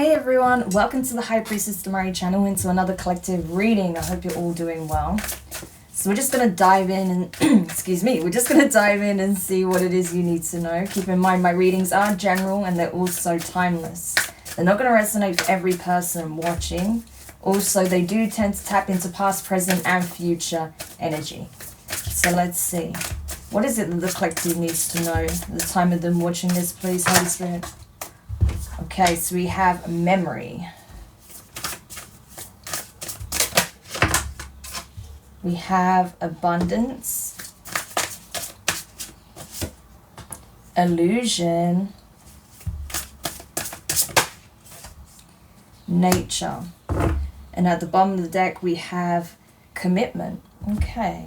Hey everyone, welcome to the High Priestess Demari channel and to another collective reading. I hope you're all doing well. So we're just going to dive in and, excuse me, we're just going to dive in and see what it is you need to know. Keep in mind my readings are general and they're also timeless. They're not going to resonate for every person watching. Also, they do tend to tap into past, present and future energy. So let's see. What is it that the collective needs to know at the time of them watching this, please, Holy Spirit? Okay, so we have memory. We have abundance, illusion, nature. And at the bottom of the deck, we have commitment. Okay.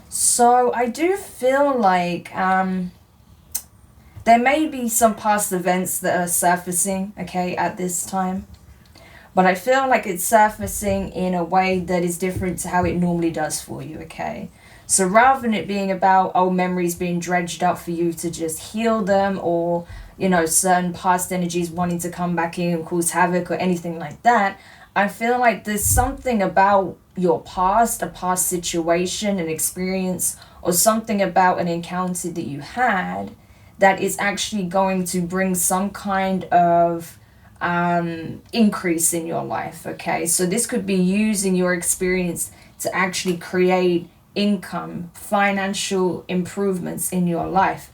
So I do feel like there may be some past events that are surfacing, okay, at this time. But I feel like it's surfacing in a way that is different to how it normally does for you, okay? So rather than it being about old memories being dredged up for you to just heal them, or, you know, certain past energies wanting to come back in and cause havoc or anything like that, I feel like there's something about your past, a past situation, an experience, or something about an encounter that you had that is actually going to bring some kind of increase in your life, okay? So this could be using your experience to actually create income, financial improvements in your life.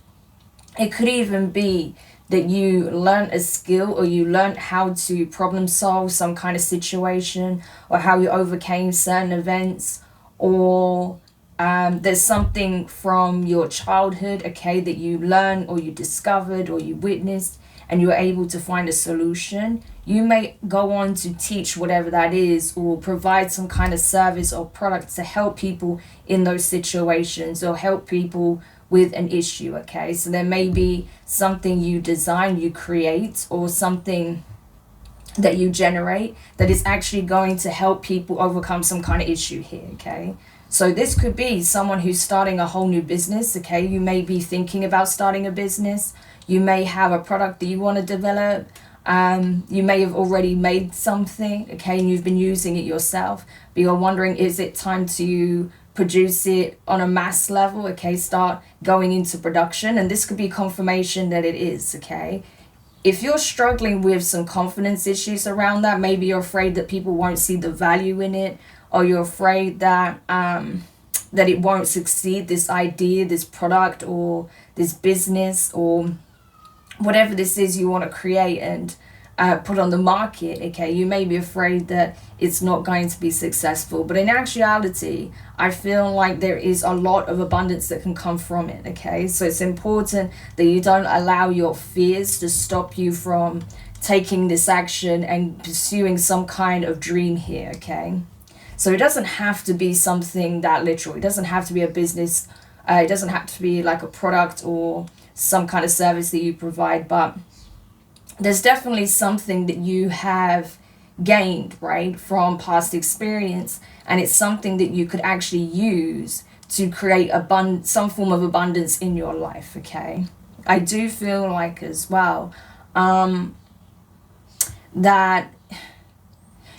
It could even be that you learned a skill or you learned how to problem solve some kind of situation, or how you overcame certain events, or there's something from your childhood, okay, that you learned or you discovered or you witnessed and you were able to find a solution. You may go on to teach whatever that is, or provide some kind of service or product to help people in those situations, or help people with an issue, okay? So there may be something you design, you create, or something that you generate that is actually going to help people overcome some kind of issue here, okay? So this could be someone who's starting a whole new business, okay? You may be thinking about starting a business. You may have a product that you want to develop. You may have already made something, okay, and you've been using it yourself. But you're wondering, is it time to produce it on a mass level, okay? Start going into production. And this could be confirmation that it is, okay? If you're struggling with some confidence issues around that, maybe you're afraid that people won't see the value in it, or you're afraid that that it won't succeed, this idea, this product, or this business, or whatever this is you want to create and put on the market, okay? You may be afraid that it's not going to be successful, but in actuality, I feel like there is a lot of abundance that can come from it, okay? So it's important that you don't allow your fears to stop you from taking this action and pursuing some kind of dream here, okay? So it doesn't have to be something that literal. It doesn't have to be a business. It doesn't have to be like a product or some kind of service that you provide, but there's definitely something that you have gained, right, from past experience, and it's something that you could actually use to create some form of abundance in your life, okay? I do feel like as well that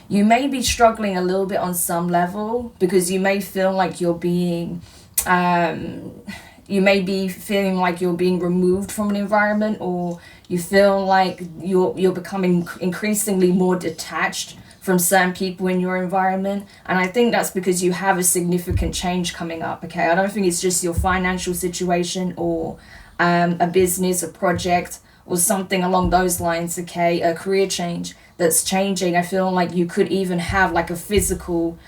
you may be struggling a little bit on some level, because you may feel like you're being you may be feeling like you're being removed from an environment, or you feel like you're becoming increasingly more detached from certain people in your environment. And I think that's because you have a significant change coming up, okay? I don't think it's just your financial situation, or a business, a project, or something along those lines, okay? A career change that's changing. I feel like you could even have like a physical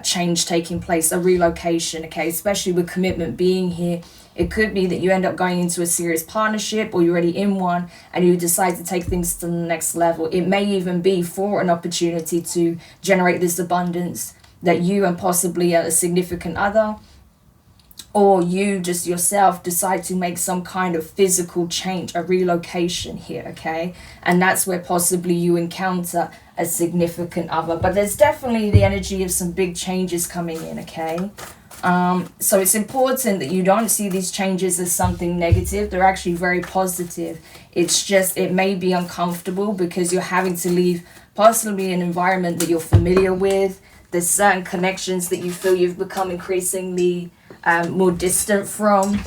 change taking place, a relocation, okay? Especially with commitment being here, it could be that you end up going into a serious partnership, or you're already in one and you decide to take things to the next level. It may even be for an opportunity to generate this abundance that you and possibly a significant other, or you just yourself decide to make some kind of physical change, a relocation here, okay? And that's where possibly you encounter a significant other. But there's definitely the energy of some big changes coming in, okay? So it's important that you don't see these changes as something negative. They're actually very positive. It's just, it may be uncomfortable because you're having to leave possibly an environment that you're familiar with. There's certain connections that you feel you've become increasingly more distant from.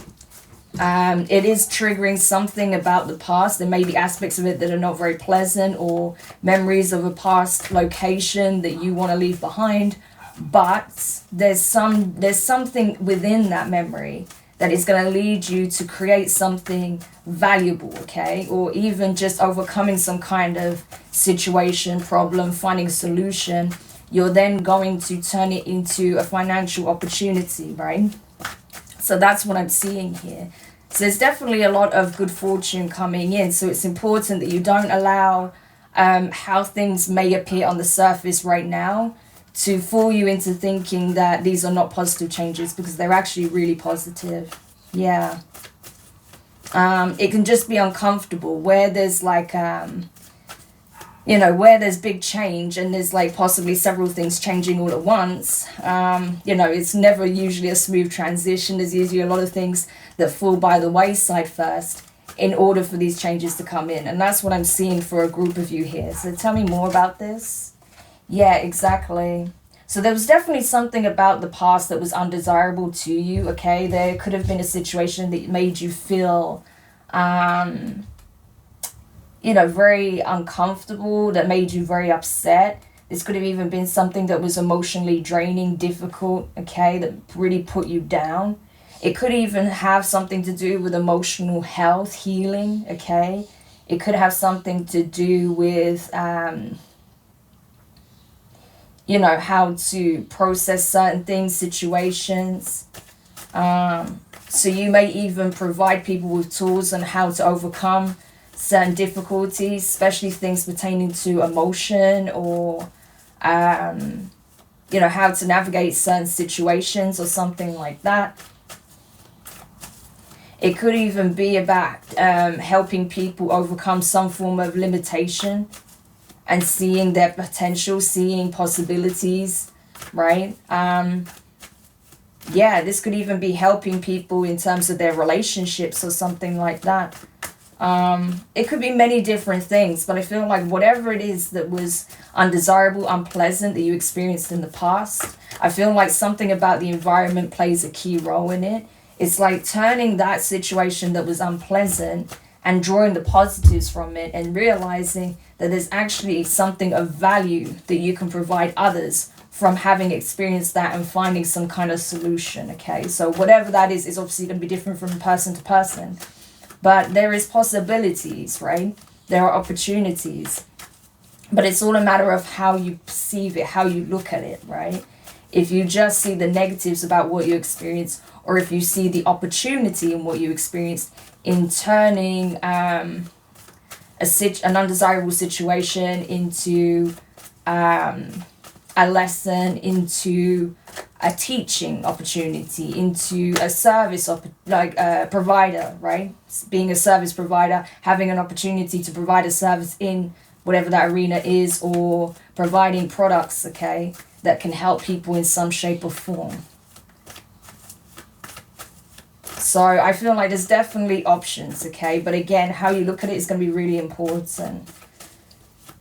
It is triggering something about the past. There may be aspects of it that are not very pleasant, or memories of a past location that you want to leave behind. But there's something within that memory that is going to lead you to create something valuable, okay? Or even just overcoming some kind of situation, problem, finding a solution. You're then going to turn it into a financial opportunity, right? So that's what I'm seeing here. So there's definitely a lot of good fortune coming in. So it's important that you don't allow how things may appear on the surface right now to fool you into thinking that these are not positive changes, because they're actually really positive. Yeah. It can just be uncomfortable where there's like, where there's big change and there's like possibly several things changing all at once. It's never usually a smooth transition. There's usually a lot of things that fall by the wayside first in order for these changes to come in. And that's what I'm seeing for a group of you here. So tell me more about this. Yeah, exactly. So there was definitely something about the past that was undesirable to you, okay? There could have been a situation that made you feel, very uncomfortable, that made you very upset. This could have even been something that was emotionally draining, difficult, okay, that really put you down. It could even have something to do with emotional health, healing, okay? It could have something to do with... how to process certain things, situations. So you may even provide people with tools on how to overcome certain difficulties, especially things pertaining to emotion, or, how to navigate certain situations or something like that. It could even be about helping people overcome some form of limitation and seeing their potential, seeing possibilities, right? This could even be helping people in terms of their relationships or something like that. It could be many different things, but I feel like whatever it is that was undesirable, unpleasant that you experienced in the past, I feel like something about the environment plays a key role in it. It's like turning that situation that was unpleasant and drawing the positives from it and realizing that there's actually something of value that you can provide others from having experienced that and finding some kind of solution, okay? So whatever that is obviously going to be different from person to person. But there is possibilities, right? There are opportunities. But it's all a matter of how you perceive it, how you look at it, right? If you just see the negatives about what you experience, or if you see the opportunity in what you experienced in turning an undesirable situation into a lesson, into a teaching opportunity, into a service provider, right? Being a service provider, having an opportunity to provide a service in whatever that arena is, or providing products, okay, that can help people in some shape or form. So I feel like there's definitely options, okay? But again, how you look at it is going to be really important.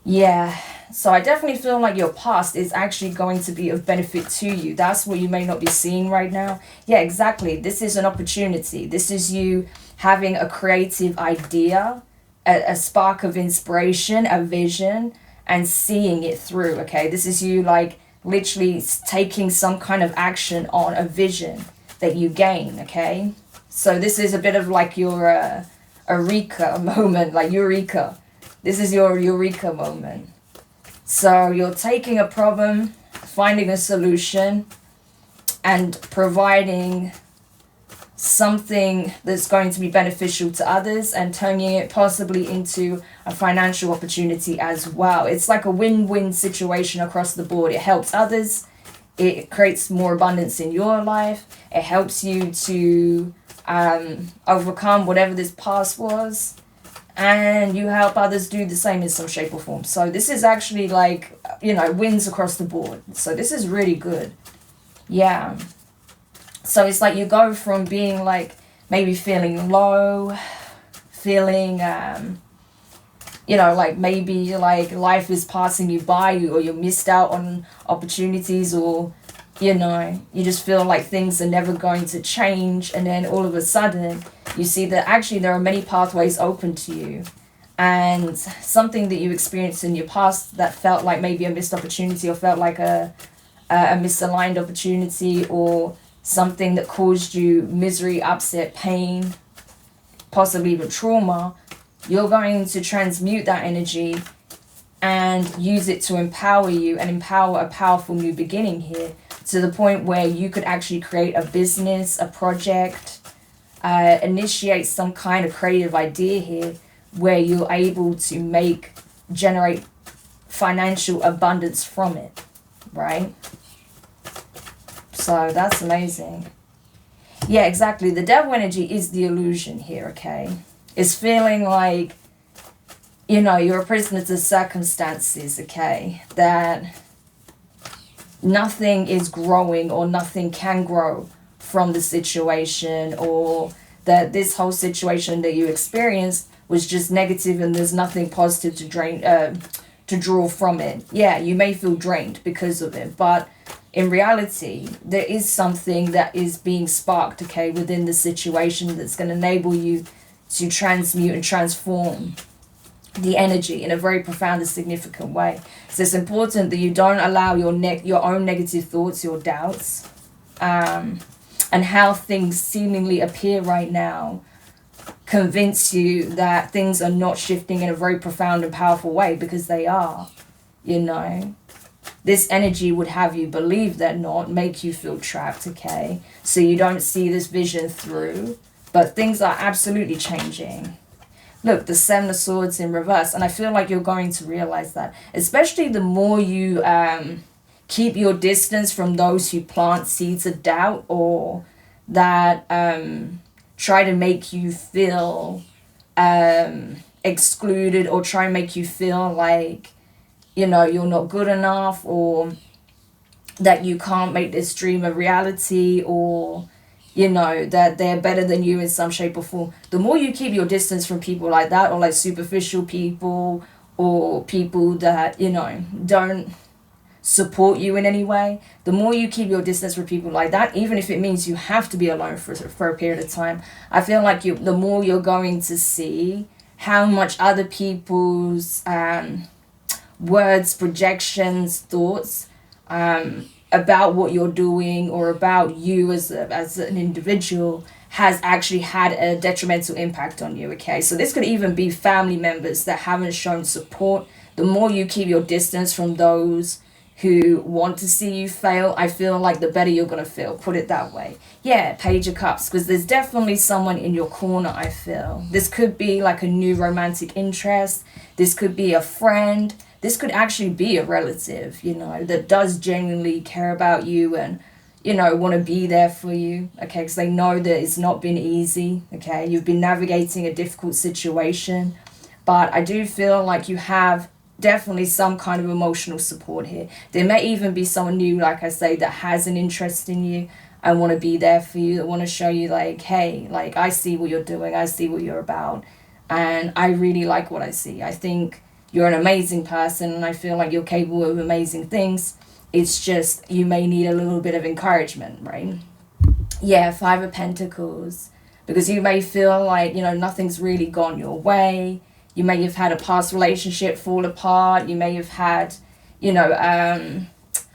Yeah. So I definitely feel like your past is actually going to be of benefit to you. That's what you may not be seeing right now. Yeah, exactly. This is an opportunity. This is you having a creative idea, a spark of inspiration, a vision, and seeing it through, okay? This is you like literally taking some kind of action on a vision that you gain, okay? So this is a bit of like your eureka moment, like eureka. This is your eureka moment. So you're taking a problem, finding a solution, and providing something that's going to be beneficial to others and turning it possibly into a financial opportunity as well. It's like a win-win situation across the board. It helps others. It creates more abundance in your life. It helps you to overcome whatever this past was. And you help others do the same in some shape or form. So this is actually like, wins across the board. So this is really good. Yeah. So it's like you go from being like maybe feeling low, feeling like maybe like life is passing you by, or you missed out on opportunities, or you just feel like things are never going to change, and then all of a sudden you see that actually there are many pathways open to you, and something that you experienced in your past that felt like maybe a missed opportunity, or felt like a misaligned opportunity, or something that caused you misery, upset, pain, possibly even trauma, you're going to transmute that energy and use it to empower you and empower a powerful new beginning here, to the point where you could actually create a business, a project, initiate some kind of creative idea here where you're able to generate financial abundance from it, right? So that's amazing. Yeah, exactly. The devil energy is the illusion here, okay? It's feeling like, you're a prisoner to circumstances, okay? That nothing is growing, or nothing can grow from the situation, or that this whole situation that you experienced was just negative and there's nothing positive to draw from it. Yeah, you may feel drained because of it, but in reality, there is something that is being sparked, okay, within the situation that's going to enable you to transmute and transform the energy in a very profound and significant way. So it's important that you don't allow your own negative thoughts, your doubts, and how things seemingly appear right now convince you that things are not shifting in a very profound and powerful way, because they are. This energy would have you believe that not, make you feel trapped, okay? So you don't see this vision through, but things are absolutely changing. Look, the Seven of Swords in reverse, and I feel like you're going to realize that, especially the more you keep your distance from those who plant seeds of doubt, or that try to make you feel excluded, or try and make you feel like you're not good enough, or that you can't make this dream a reality, or that they're better than you in some shape or form. The more you keep your distance from people like that, or like superficial people, or people that don't support you in any way, the more you keep your distance from people like that, even if it means you have to be alone for a period of time, I feel like the more you're going to see how much other people's words, projections, thoughts about what you're doing, or about you as an individual, has actually had a detrimental impact on you, okay? So this could even be family members that haven't shown support. The more you keep your distance from those who want to see you fail, I feel like the better you're going to feel, put it that way. Yeah, Page of Cups, because there's definitely someone in your corner, I feel. This could be like a new romantic interest. This could be a friend. This could actually be a relative, that does genuinely care about you and, want to be there for you, okay? Because they know that it's not been easy, okay? You've been navigating a difficult situation, but I do feel like you have definitely some kind of emotional support here. There may even be someone new, like I say, that has an interest in you and want to be there for you, that want to show you like, hey, like, I see what you're doing, I see what you're about, and I really like what I see. I think you're an amazing person, and I feel like you're capable of amazing things. It's just you may need a little bit of encouragement, right? Yeah, Five of Pentacles, because you may feel like, nothing's really gone your way. You may have had a past relationship fall apart. You may have had,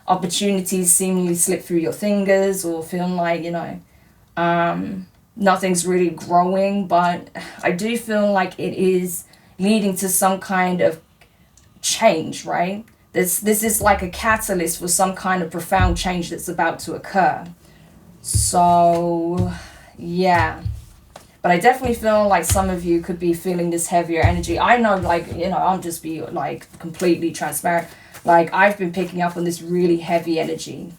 opportunities seemingly slip through your fingers, or feeling like, nothing's really growing. But I do feel like it is leading to some kind of change, right? This is like a catalyst for some kind of profound change that's about to occur. So, yeah. But I definitely feel like some of you could be feeling this heavier energy. I know, like, I'll just be, like, completely transparent. Like, I've been picking up on this really heavy energy.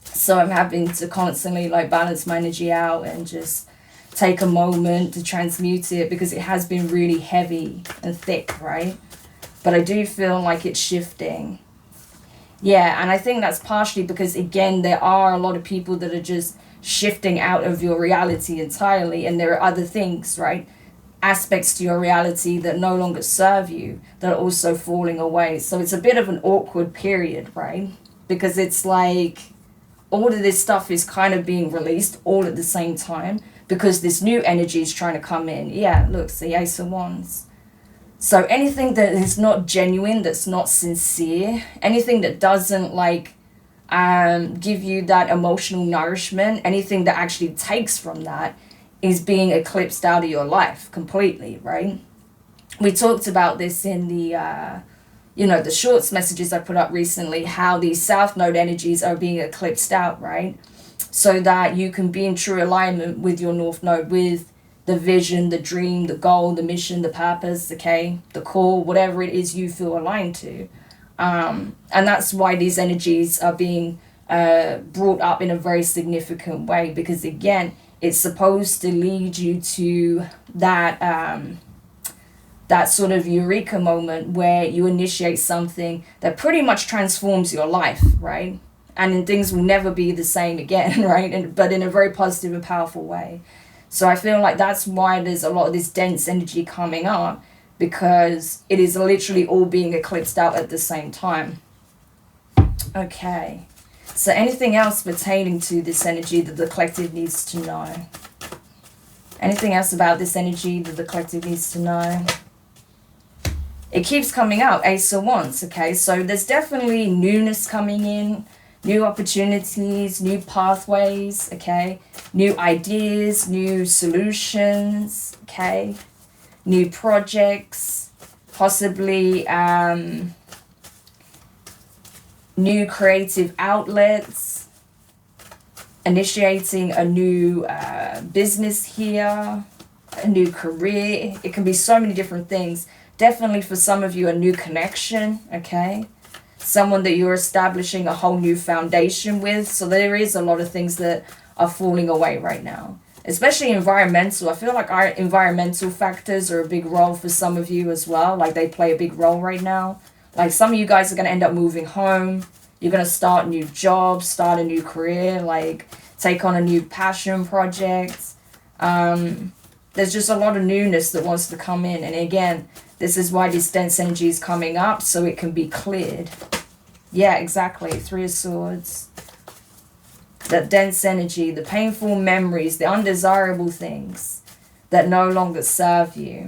So I'm having to constantly, like, balance my energy out and just take a moment to transmute it, because it has been really heavy and thick, right? But I do feel like it's shifting. Yeah, and I think that's partially because, again, there are a lot of people that are just shifting out of your reality entirely, and there are other things, right, aspects to your reality that no longer serve you, that are also falling away. So it's a bit of an awkward period, right? Because it's like all of this stuff is kind of being released all at the same time, because this new energy is trying to come in. Yeah, look, the Ace of Wands. So anything that is not genuine, that's not sincere, anything that doesn't like give you that emotional nourishment, anything that actually takes from that, is being eclipsed out of your life completely, right? We talked about this in the the shorts messages I put up recently, how these South Node energies are being eclipsed out, right? So that you can be in true alignment with your North Node, with the vision, the dream, the goal, the mission, the purpose, okay, the call, whatever it is you feel aligned to. And that's why these energies are being brought up in a very significant way, because again, it's supposed to lead you to that that sort of eureka moment where you initiate something that pretty much transforms your life, right? And then things will never be the same again, right? But in a very positive and powerful way. So I feel like that's why there's a lot of this dense energy coming up, because it is literally all being eclipsed out at the same time. Okay. So anything else pertaining to this energy that the collective needs to know? Anything else about this energy that the collective needs to know? It keeps coming out, Ace of Wands, okay? So there's definitely newness coming in, new opportunities, new pathways, okay? New ideas, new solutions, okay? New projects, possibly new creative outlets, initiating a new business here, a new career. It can be so many different things. Definitely for some of you, a new connection, okay? Someone that you're establishing a whole new foundation with. So there is a lot of things that are falling away right now, especially environmental. I feel like our environmental factors are a big role for some of you as well. Like they play a big role right now. Like some of you guys are going to end up moving home. You're going to start new jobs, start a new career, like take on a new passion project. There's just a lot of newness that wants to come in. And again, this is why this dense energy is coming up, so it can be cleared. Yeah, exactly. 3 of Swords. That dense energy, the painful memories, the undesirable things that no longer serve you.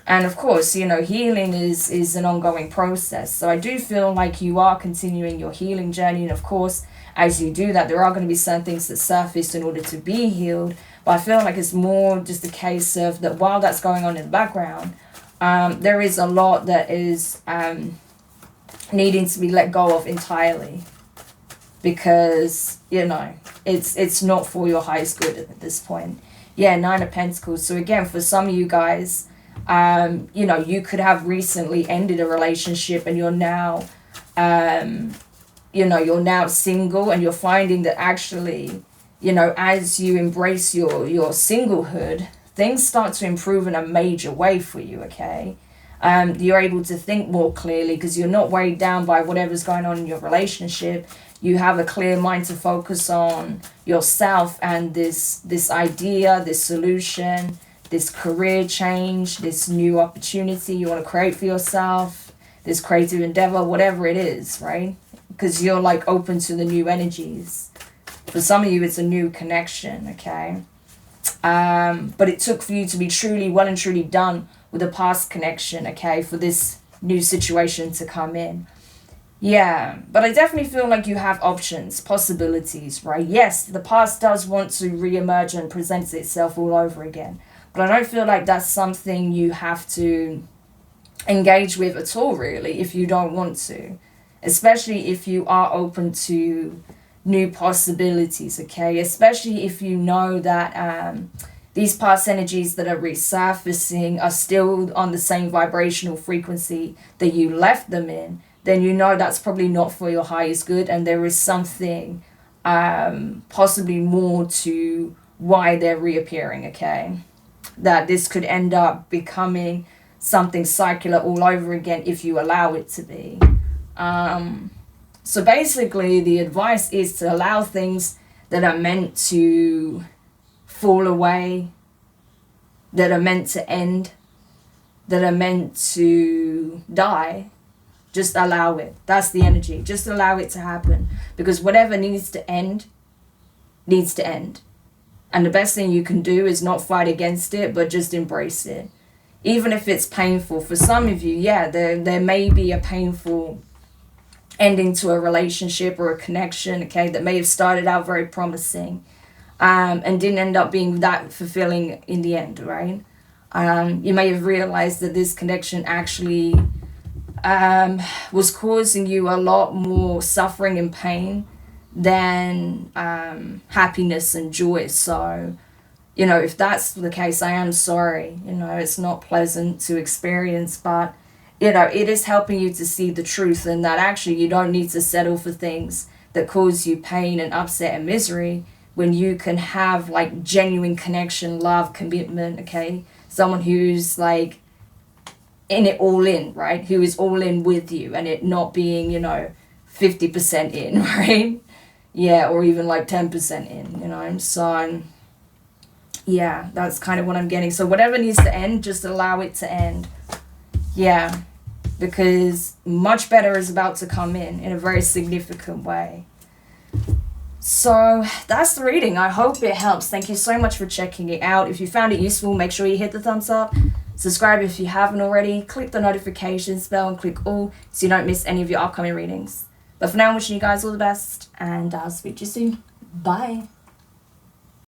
And of course, healing is an ongoing process. So I do feel like you are continuing your healing journey. And of course, as you do that, there are going to be certain things that surface in order to be healed. But I feel like it's more just a case of that while that's going on in the background, there is a lot that is needing to be let go of entirely. Because, it's not for your highest good at this point. Yeah, 9 of Pentacles. So again, for some of you guys, you could have recently ended a relationship and you're now, you're now single, and you're finding that actually, as you embrace your singlehood, things start to improve in a major way for you, okay? You're able to think more clearly because you're not weighed down by whatever's going on in your relationship. You have a clear mind to focus on yourself and this idea, this solution, this career change, this new opportunity you want to create for yourself, this creative endeavor, whatever it is, right? Because you're like open to the new energies. For some of you, it's a new connection, okay? But it took for you to be truly well and truly done with a past connection, okay, for this new situation to come in. Yeah, but I definitely feel like you have options, possibilities, right? Yes, the past does want to reemerge and present itself all over again. But I don't feel like that's something you have to engage with at all, really, if you don't want to. Especially if you are open to new possibilities, okay? Especially if you know that these past energies that are resurfacing are still on the same vibrational frequency that you left them in, then you know that's probably not for your highest good, and there is something possibly more to why they're reappearing, okay? That this could end up becoming something circular all over again if you allow it to be. So basically the advice is to allow things that are meant to fall away, that are meant to end, that are meant to die, just allow it. That's the energy. Just allow it to happen. Because whatever needs to end, needs to end. And the best thing you can do is not fight against it, but just embrace it. Even if it's painful. For some of you, yeah, there may be a painful ending to a relationship or a connection, okay, that may have started out very promising, and didn't end up being that fulfilling in the end, right? You may have realized that this connection actually was causing you a lot more suffering and pain than happiness and joy. So, you know, if that's the case, I am sorry. You know, it's not pleasant to experience, but, you know, it is helping you to see the truth, and that actually you don't need to settle for things that cause you pain and upset and misery when you can have like genuine connection, love, commitment, okay? Someone who's like in it all in, right? Who is all in with you, and it not being, you know, 50% in, right? Yeah, or even like 10% in, you know? So, yeah, that's kind of what I'm getting. So whatever needs to end, just allow it to end. Yeah, because much better is about to come in a very significant way. So that's the reading. I hope it helps. Thank you so much for checking it out. If you found it useful, make sure you hit the thumbs up. Subscribe if you haven't already. Click the notifications bell and click all so you don't miss any of your upcoming readings. But for now, I'm wishing you guys all the best, and I'll speak to you soon. Bye.